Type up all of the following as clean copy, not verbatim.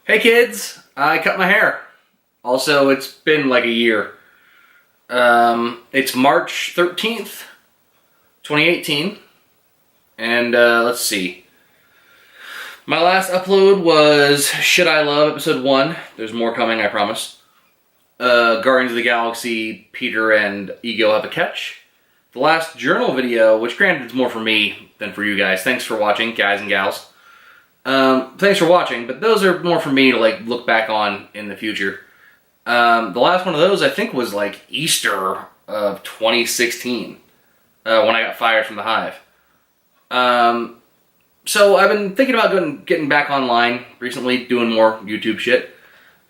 Hey kids, I cut my hair. Also, it's been like a year. It's March 13th, 2018. And let's see. My last upload was Should I Love episode 1. There's more coming, I promise. Guardians of the Galaxy, Peter and Ego have a catch. The last journal video, which granted is more for me than for you guys. Thanks for watching, guys and gals. Thanks for watching, but those are more for me to like look back on in the future. The last one of those I think was like Easter of 2016, when I got fired from the Hive. So I've been thinking about getting back online recently, doing more YouTube shit.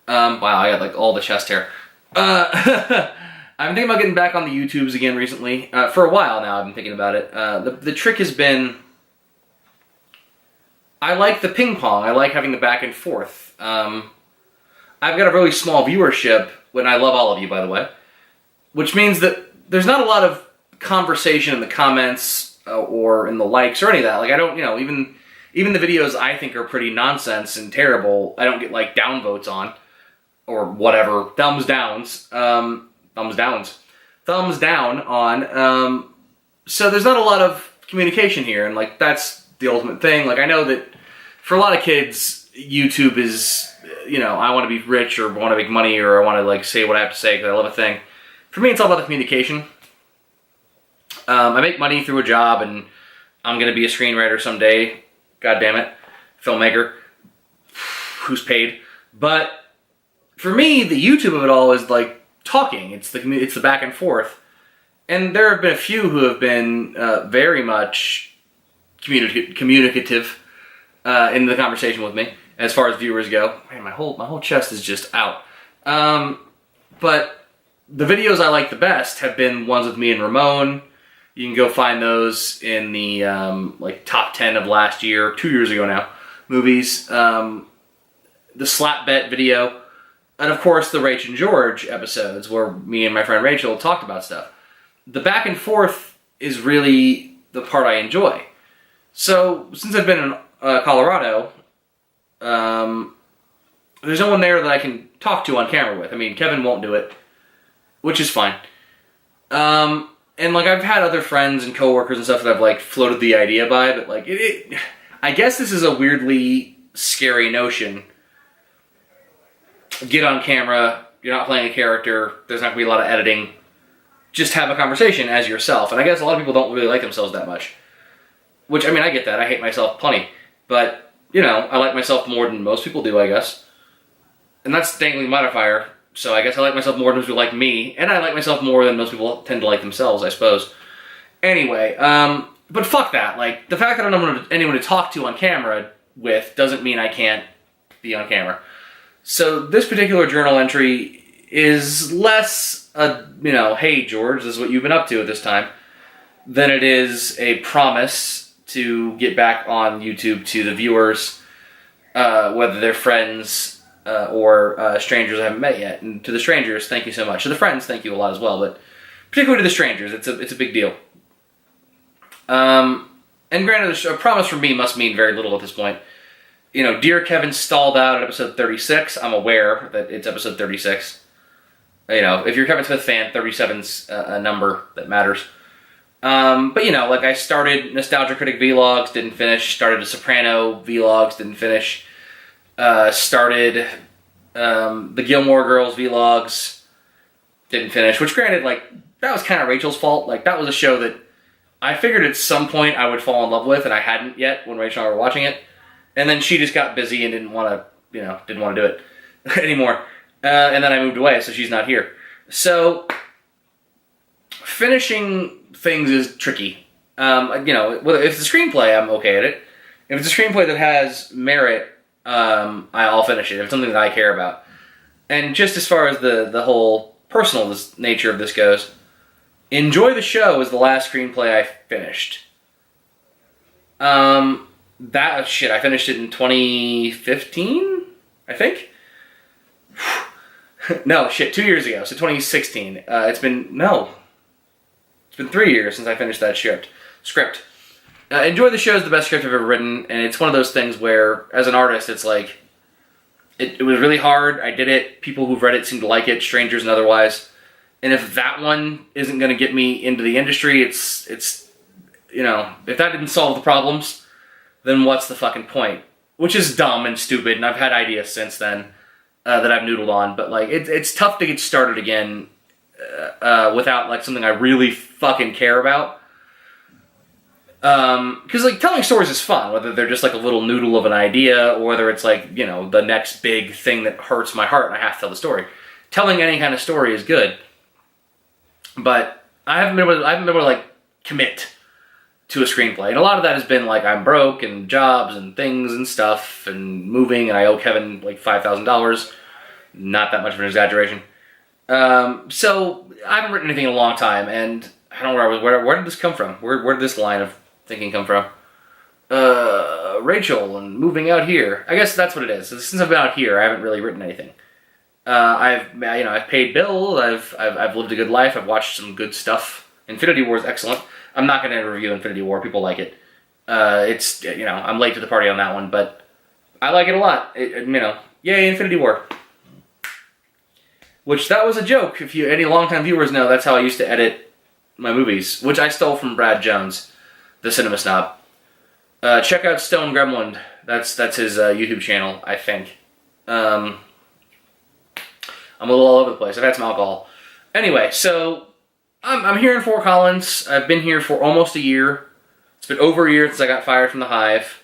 Wow, I got like all the chest hair. I'm thinking about getting back on the YouTubes again recently. For a while now I've been thinking about it. The trick has been, I like the ping pong. I like having the back and forth. I've got a really small viewership, and I love all of you, by the way, which means that there's not a lot of conversation in the comments or in the likes or any of that. Like I don't, even the videos I think are pretty nonsense and terrible, I don't get like downvotes on or whatever, thumbs down on. So there's not a lot of communication here, and like that's the ultimate thing. Like I know that for a lot of kids, YouTube is, I want to be rich or want to make money or I want to like say what I have to say because I love a thing. For me, it's all about the communication. I make money through a job, and I'm going to be a screenwriter someday. God damn it, filmmaker who's paid. But for me, the YouTube of it all is like talking. It's the back and forth, and there have been a few who have been very much communicative in the conversation with me as far as viewers go. Man, my whole chest is just out. But the videos I like the best have been ones with me and Ramon. You can go find those in the like top 10 of last year, 2 years ago now, movies. The slap bet video, and of course the Rach and George episodes where me and my friend Rachel talked about stuff. The back and forth is really the part I enjoy. So since I've been in Colorado, there's no one there that I can talk to on camera with. I mean, Kevin won't do it, which is fine. And like I've had other friends and coworkers and stuff that I've like floated the idea by, but like I guess this is a weirdly scary notion. Get on camera, you're not playing a character, there's not going to be a lot of editing. Just have a conversation as yourself. And I guess a lot of people don't really like themselves that much. Which, I mean, I get that. I hate myself plenty. But, I like myself more than most people do, I guess. And that's dangling modifier. So I guess I like myself more than most people like me. And I like myself more than most people tend to like themselves, I suppose. Anyway, but fuck that. Like, the fact that I don't have anyone to talk to on camera with doesn't mean I can't be on camera. So this particular journal entry is less a, hey George, this is what you've been up to at this time, than it is a promise to get back on YouTube to the viewers, whether they're friends or strangers I haven't met yet. And to the strangers, thank you so much. To the friends, thank you a lot as well, but particularly to the strangers, it's a big deal. And granted, a promise from me must mean very little at this point. Dear Kevin stalled out at episode 36. I'm aware that it's episode 36. If you're a Kevin Smith fan, 37's a number that matters. But like I started Nostalgia Critic Vlogs, didn't finish. Started a Soprano Vlogs, didn't finish. Started the Gilmore Girls Vlogs, didn't finish. Which granted, like, that was kind of Rachel's fault. Like, that was a show that I figured at some point I would fall in love with, and I hadn't yet when Rachel and I were watching it. And then she just got busy and didn't want to do it anymore. And then I moved away, so she's not here. So, finishing things is tricky. If it's a screenplay, I'm okay at it. If it's a screenplay that has merit, I'll finish it. If it's something that I care about. And just as far as the whole personal nature of this goes, Enjoy the Show is the last screenplay I finished. I finished it in 2015, I think? No, 2 years ago, so 2016. It's been 3 years since I finished that script. Enjoy the Show is the best script I've ever written, and it's one of those things where, as an artist, it's like, It was really hard. I did it. People who've read it seem to like it, strangers and otherwise. And if that one isn't going to get me into the industry, it's if that didn't solve the problems, then what's the fucking point? Which is dumb and stupid, and I've had ideas since then that I've noodled on. But like, it's tough to get started again without like something I really fucking care about. Because like telling stories is fun, whether they're just like a little noodle of an idea or whether it's like the next big thing that hurts my heart and I have to tell the story. Telling any kind of story is good, but I haven't been able to like commit to a screenplay, and a lot of that has been like I'm broke and jobs and things and stuff and moving, and I owe Kevin like $5,000. Not that much of an exaggeration. So I haven't written anything in a long time, and I don't know where did this come from? Where did this line of thinking come from? Rachel and moving out here. I guess that's what it is. So since I've been out here, I haven't really written anything. I've paid bills. I've lived a good life. I've watched some good stuff. Infinity War is excellent. I'm not going to review Infinity War. People like it. It's I'm late to the party on that one, but I like it a lot. Yay Infinity War. Which that was a joke. If any longtime viewers know, that's how I used to edit my movies, which I stole from Brad Jones, the cinema snob. Check out Stone Gremlin. That's his YouTube channel, I think. I'm a little all over the place. I've had some alcohol. Anyway, so I'm here in Fort Collins. I've been here for almost a year. It's been over a year since I got fired from the Hive.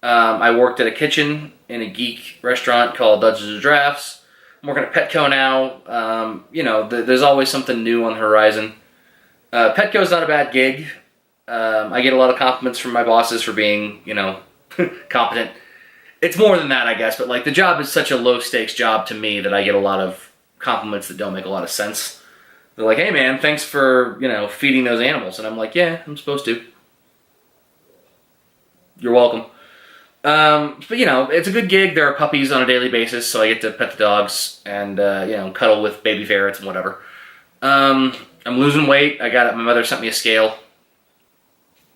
I worked at a kitchen in a geek restaurant called Dungeons and Drafts. I'm working at Petco now. There's always something new on the horizon. Petco's not a bad gig. I get a lot of compliments from my bosses for being, competent. It's more than that, I guess, but like the job is such a low-stakes job to me that I get a lot of compliments that don't make a lot of sense. They're like, hey man, thanks for, feeding those animals. And I'm like, yeah, I'm supposed to. You're welcome. But it's a good gig. There are puppies on a daily basis, so I get to pet the dogs and, cuddle with baby ferrets and whatever. I'm losing weight. My mother sent me a scale.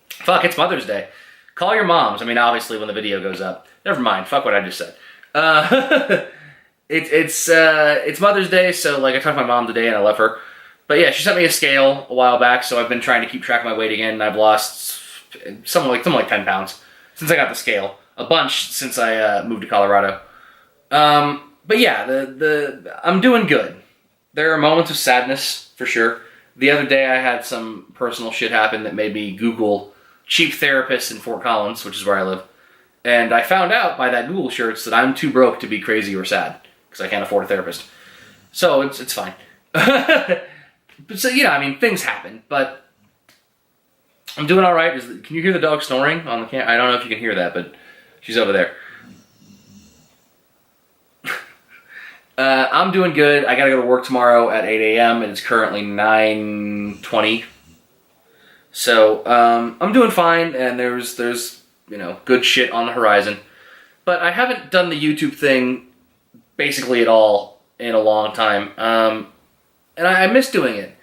Fuck, it's Mother's Day. Call your moms. I mean, obviously when the video goes up. Never mind. Fuck what I just said. It's Mother's Day, so like I talked to my mom today and I love her. But yeah, she sent me a scale a while back, so I've been trying to keep track of my weight again. And I've lost something like 10 pounds since I got the scale. A bunch since I moved to Colorado. But yeah, I'm doing good. There are moments of sadness for sure. The other day I had some personal shit happen that made me Google cheap therapists in Fort Collins, which is where I live. And I found out by that Google search that I'm too broke to be crazy or sad because I can't afford a therapist. So it's fine. But so things happen. But I'm doing all right. Can you hear the dog snoring on the camera? I don't know if you can hear that, but she's over there. I'm doing good. I gotta go to work tomorrow at 8 a.m. and it's currently 9:20. So I'm doing fine, and there's good shit on the horizon. But I haven't done the YouTube thing basically at all in a long time. And I miss doing it.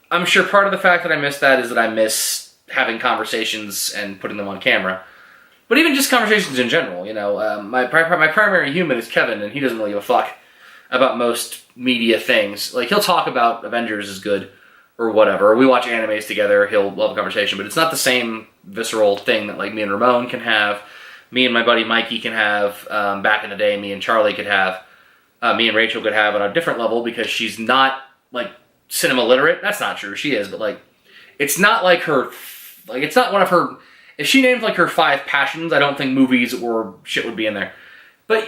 I'm sure part of the fact that I miss that is that I miss having conversations and putting them on camera. But even just conversations in general, my primary human is Kevin, and he doesn't really give a fuck about most media things. Like, he'll talk about Avengers is good, or whatever. Or we watch animes together, he'll love a conversation, but it's not the same visceral thing that, like, me and Ramon can have, me and my buddy Mikey can have, back in the day, me and Charlie could have, me and Rachel could have on a different level, because she's not, like, cinema literate. That's not true, she is, but, like, it's not like her, like, it's not one of her... If she named, like, her 5 passions, I don't think movies or shit would be in there. But,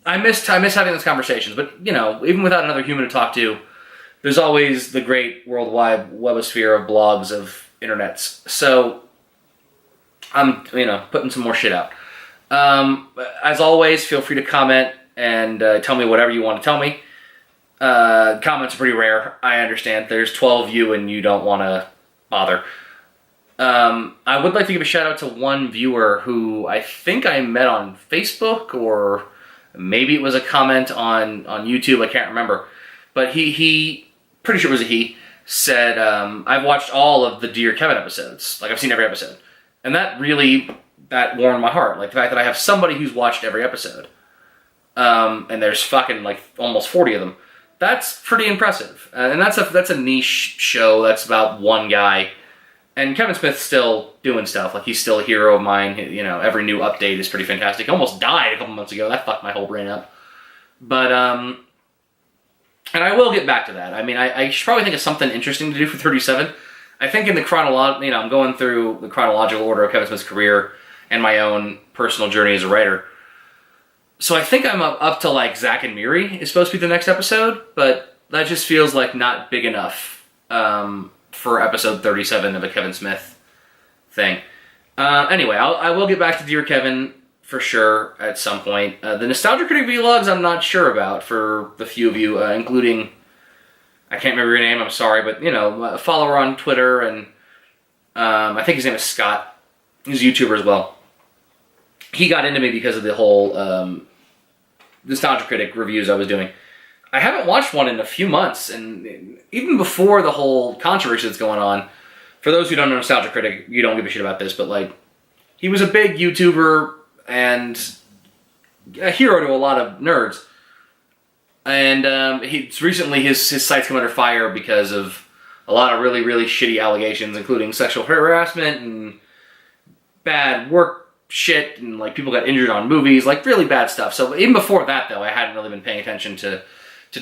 I miss having those conversations. But, even without another human to talk to, there's always the great worldwide webosphere of blogs, of internets. So, I'm, putting some more shit out. As always, feel free to comment and tell me whatever you want to tell me. Comments are pretty rare. I understand. There's 12 of you and you don't want to bother. I would like to give a shout out to one viewer who I think I met on Facebook, or maybe it was a comment on YouTube, I can't remember. But he pretty sure it was a he, said, I've watched all of the Dear Kevin episodes. Like, I've seen every episode. And that really that warmed my heart. Like the fact that I have somebody who's watched every episode. And there's fucking like almost 40 of them. That's pretty impressive. And that's a niche show that's about one guy. And Kevin Smith's still doing stuff. Like, he's still a hero of mine. You know, every new update is pretty fantastic. He almost died a couple months ago. That fucked my whole brain up. But, and I will get back to that. I mean, I should probably think of something interesting to do for 37. I think in the I'm going through the chronological order of Kevin Smith's career and my own personal journey as a writer. So I think I'm up to, like, Zack and Miri is supposed to be the next episode, but that just feels like not big enough for episode 37 of a Kevin Smith thing. Anyway, I will get back to Dear Kevin for sure at some point. The Nostalgia Critic vlogs I'm not sure about for the few of you, including, I can't remember your name, I'm sorry, but, you know, follow her on Twitter, and I think his name is Scott. He's a YouTuber as well. He got into me because of the whole Nostalgia Critic reviews I was doing. I haven't watched one in a few months, and even before the whole controversy that's going on, for those who don't know Nostalgia Critic, you don't give a shit about this, but, like, he was a big YouTuber and a hero to a lot of nerds. And he's recently, his site's come under fire because of a lot of really, really shitty allegations, including sexual harassment and bad work shit, and like people got injured on movies, like really bad stuff. So even before that, though, I hadn't really been paying attention to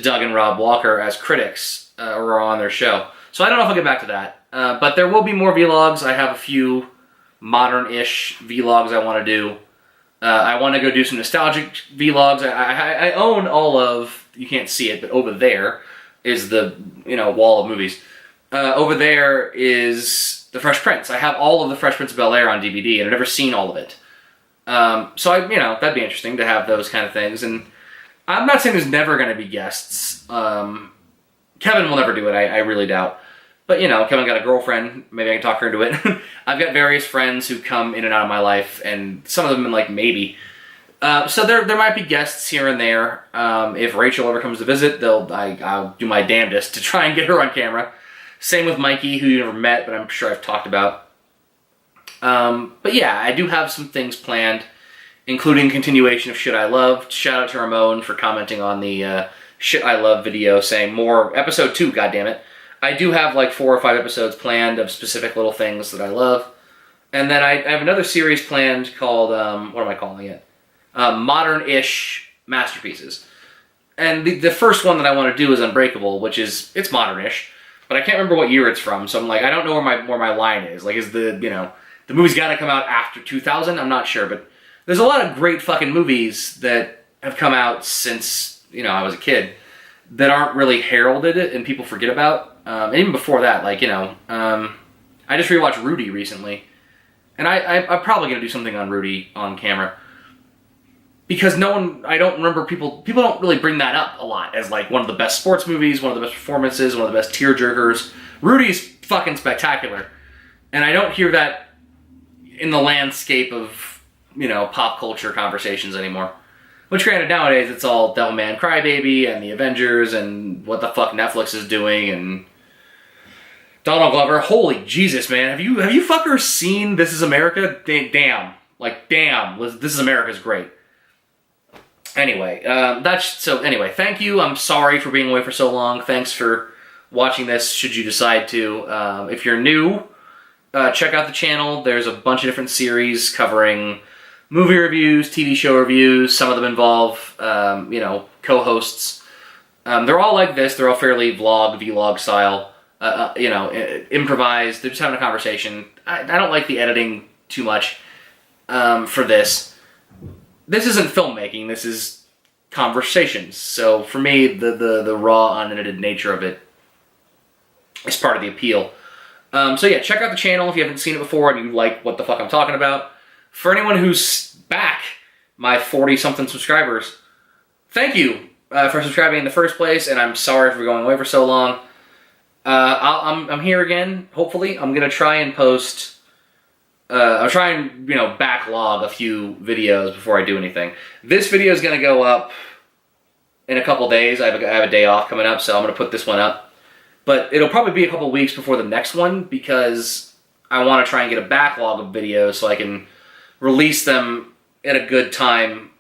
Doug and Rob Walker as critics or on their show. So I don't know if I'll get back to that. But there will be more vlogs. I have a few modern-ish vlogs I want to do. I want to go do some nostalgic vlogs. I own all of, you can't see it, but over there is the, you know, wall of movies. Over there is The Fresh Prince. I have all of The Fresh Prince of Bel-Air on DVD, and I've never seen all of it. So you know, that'd be interesting to have those kind of things. And I'm not saying there's never going to be guests. Kevin will never do it, I really doubt. But, you know, Kevin got a girlfriend. Maybe I can talk her into it. I've got various friends who come in and out of my life, and some of them have been like, maybe. So there might be guests here and there. If Rachel ever comes to visit, I'll do my damnedest to try and get her on camera. Same with Mikey, who you never met, but I'm sure I've talked about. But yeah, I do have some things planned, including continuation of Shit I Love. Shout out to Ramon for commenting on the Shit I Love video, saying more, episode 2, goddammit. I do have like 4 or 5 episodes planned of specific little things that I love. And then I have another series planned called, what am I calling it? Modern-ish Masterpieces. And the first one that I want to do is Unbreakable, which is, it's modern-ish, but I can't remember what year it's from, so I'm like, I don't know where my line is. Like, is the movie's got to come out after 2000? I'm not sure, but there's a lot of great fucking movies that have come out since, you know, I was a kid that aren't really heralded and people forget about. And even before that, like, you know, I just rewatched Rudy recently, and I'm probably going to do something on Rudy on camera. Because I don't remember people don't really bring that up a lot as like one of the best sports movies, one of the best performances, one of the best tearjerkers. Rudy's fucking spectacular. And I don't hear that in the landscape of, you know, pop culture conversations anymore. Which, granted, nowadays it's all Devilman Crybaby and the Avengers and what the fuck Netflix is doing and Donald Glover. Holy Jesus, man. Have you fuckers seen This Is America? Damn. Like, damn. This Is America's great. Anyway, anyway, thank you. I'm sorry for being away for so long. Thanks for watching this, should you decide to. If you're new, check out the channel. There's a bunch of different series covering movie reviews, TV show reviews. Some of them involve, you know, co-hosts. They're all like this. They're all fairly vlog style, you know, improvised. They're just having a conversation. I don't like the editing too much for this. This isn't filmmaking, this is conversations. So for me, the raw, unedited nature of it is part of the appeal. So yeah, check out the channel if you haven't seen it before and you like what the fuck I'm talking about. For anyone who's back, my 40-something subscribers, thank you for subscribing in the first place, and I'm sorry for going away for so long. I'm here again, hopefully. I'm going to try and post... I'll try and, you know, backlog a few videos before I do anything. This video is going to go up in a couple days. I have a day off coming up, so I'm going to put this one up. But it'll probably be a couple weeks before the next one because I want to try and get a backlog of videos so I can release them at a good time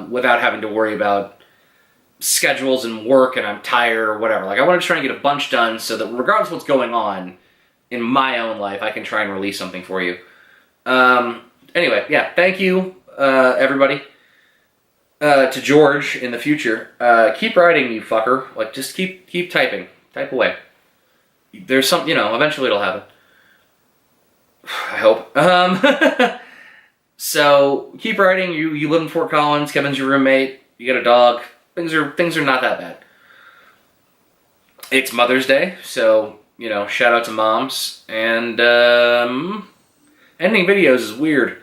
without having to worry about schedules and work and I'm tired or whatever. Like, I want to try and get a bunch done so that regardless of what's going on in my own life, I can try and release something for you. Anyway, yeah, thank you, everybody. To George in the future, keep writing, you fucker. Like, just keep typing. Type away. There's some, eventually it'll happen. I hope. So, keep writing. You live in Fort Collins. Kevin's your roommate. You got a dog. Things are not that bad. It's Mother's Day, so, shout out to moms. And, ending videos is weird.